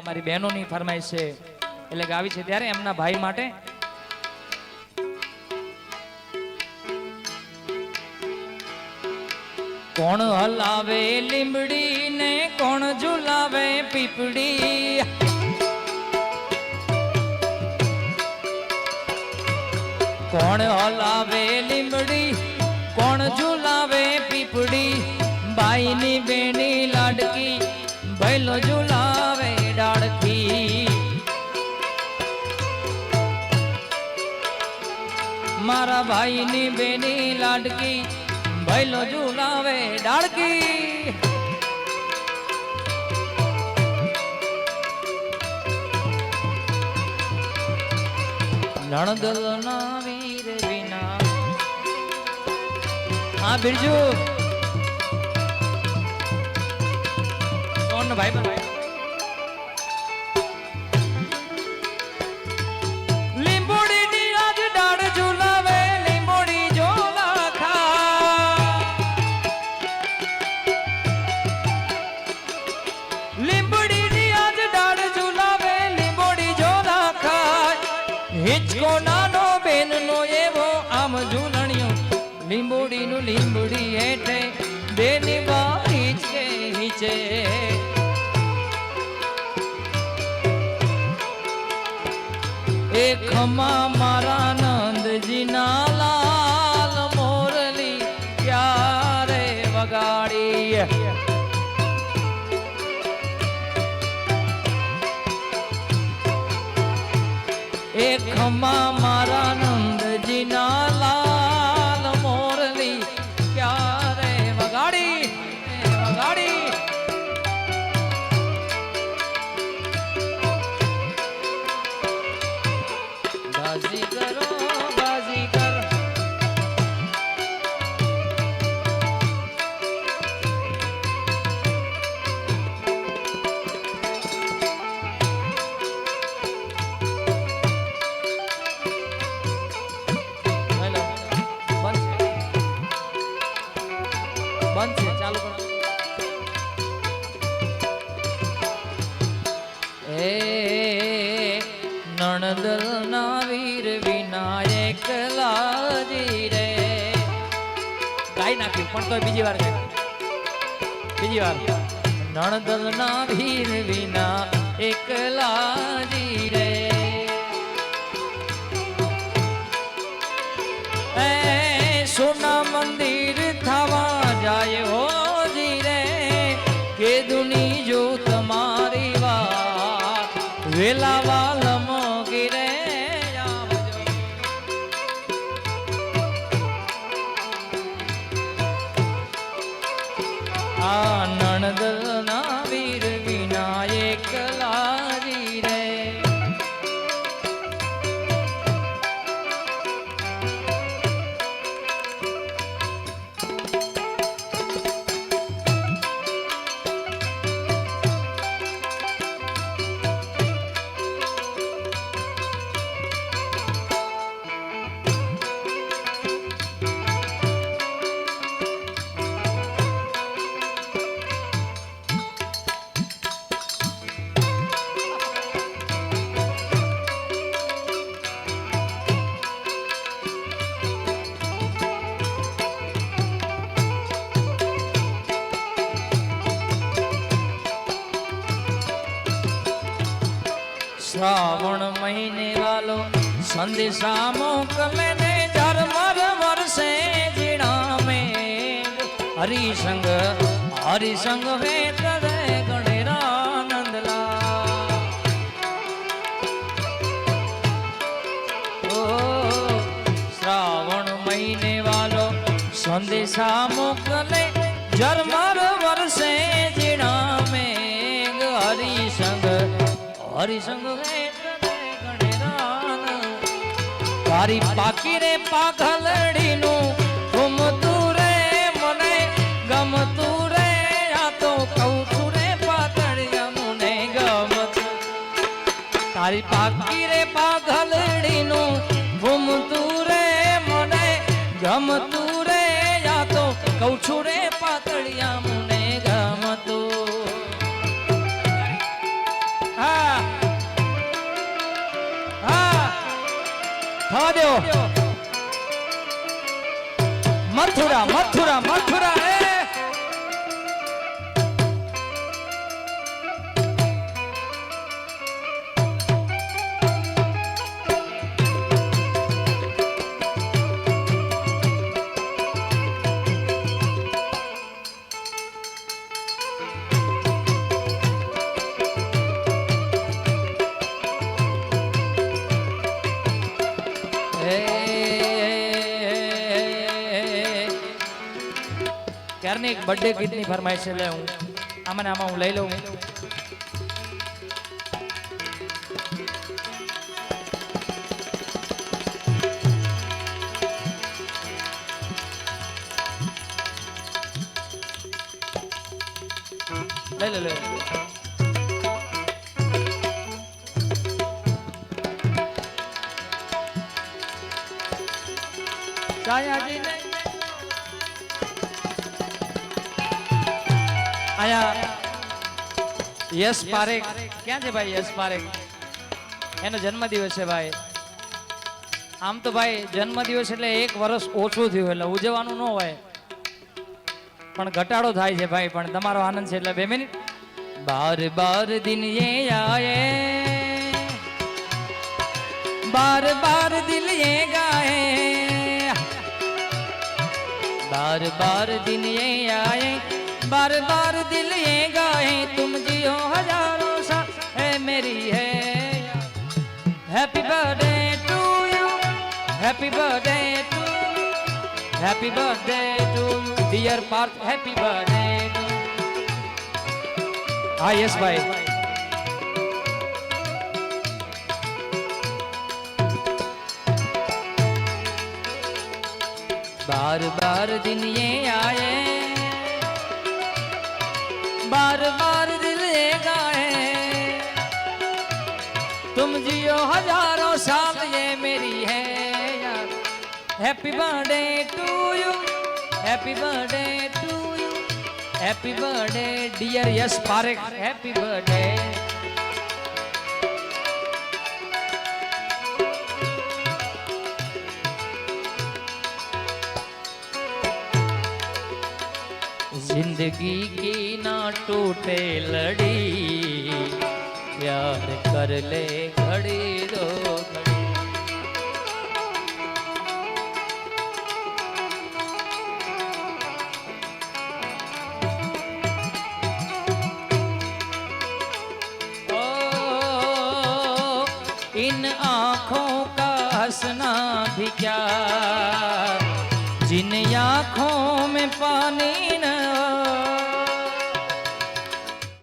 મારી બહેનોની ફરમાઈશ છે એટલે ગાવી છે ત્યારે એમના ભાઈ માટે કોણ હલાવે લીંબડી ને કોણ ઝુલાવે પીપડી કોણ હલાવે લીંબડી કોણ ઝુલાવે પીપડી બાઈની બેની લાડકી ભૈલો ઝુલાવે ડાળખી મારા ભાઈની બેની લાડકી ભૈલો ઝુલાવે ડાળકી નણદલ ના વીર વિના હા બિરજુ સોન ભાઈ પર ભાઈ લીંબોડી ની આજ ડાળ ઝુલાવે લીંબોડી ઝોલા ખા લીંબોડી ની આજ ડાળ ઝુલાવે લીંબોડી ઝોલા ખા હિચકો નાનો બેન નો એવો આમ ઝૂલણ્યો લીંબોડી નું લીંબડી હેઠે બેની બારી છે હિચે એ ખમા મારા નંદજી ના લાલ મોરલી ક્યારે વગાડી એ ખમા મારા નંદજી ના લાલ મોરલી ક્યારે વગાડી વગાડી બાજી કરો બાજી કર બંધ છે ચાલુ કરો એ નણદલ ના વીર વિનાયક લાજી રે ગાઈ નાખ્યું પણ તો બીજી વાર ગાય બીજી વાર નણદલ ના વીર વિના એકલાજી રે એ સોના મંદિર થવા જાય હોજી રે કે દુની જો તમારી વાત વેલા વાલમ ગીરે આ નણદલ ના વીર વિનાયક લાજી રે श्रावण महीने वालो संदेशा मोकले ने झरमर वर्षे जीणा में हरिसंग हरिसंग वेत रे गणेरानंदला ओ श्रावण महीने वालो संदेशा मोकले झरमर वर्षे जीणा में हरिसंग हरिसंग तारी पाकी रे पाघलड़ी नु तुम तू रे मने गम तू रे या तो कहू तू रे पातड़िया मुने गम तारी पाकी रे पाघलड़ी नु तुम तू रे मने गम तू रे या तो कहू छू रे पातड़िया मुने गम तू हा થવા દો મથુરા મથુરા મથુરા ક્યારની એક બર્થડે ગીતની ફરમાઈશ છે લે હું આમાં હું લઈ લઉં લઈ લે છાયાજી ને આયા યશ પારેખ ક્યાં છે ભાઈ યશ પારેખ એનો જન્મદિવસ છે ભાઈ આમ તો ભાઈ જન્મદિવસ એટલે 1 વર્ષ ઓછું થયું એટલે ઉજવવાનું ન હોય પણ ઘટાડો થાય છે ભાઈ પણ તમારો આનંદ છે એટલે 2 મિનિટ બાર બાર દિન યે આયે બાર બાર દિલ યે ગાયે बार बार दिन ये आए बार बार दिल ये गाए तुम जियो हजारों साल है मेरी है happy birthday to you happy birthday to happy birthday to you dear Parth happy birthday हाँ यस भाई बार बार दिन ये आए बार बार दिल ये गाए तुम जियो हजारों साल ये मेरी है यार happy birthday to you happy birthday to you happy birthday dear Yash Parekh happy birthday जिंदगी की ना टूटे लड़ी प्यार कर ले घड़ी दो घड़ी ओ इन आँखों का हंसना भी क्या जिन आँखों में पानी न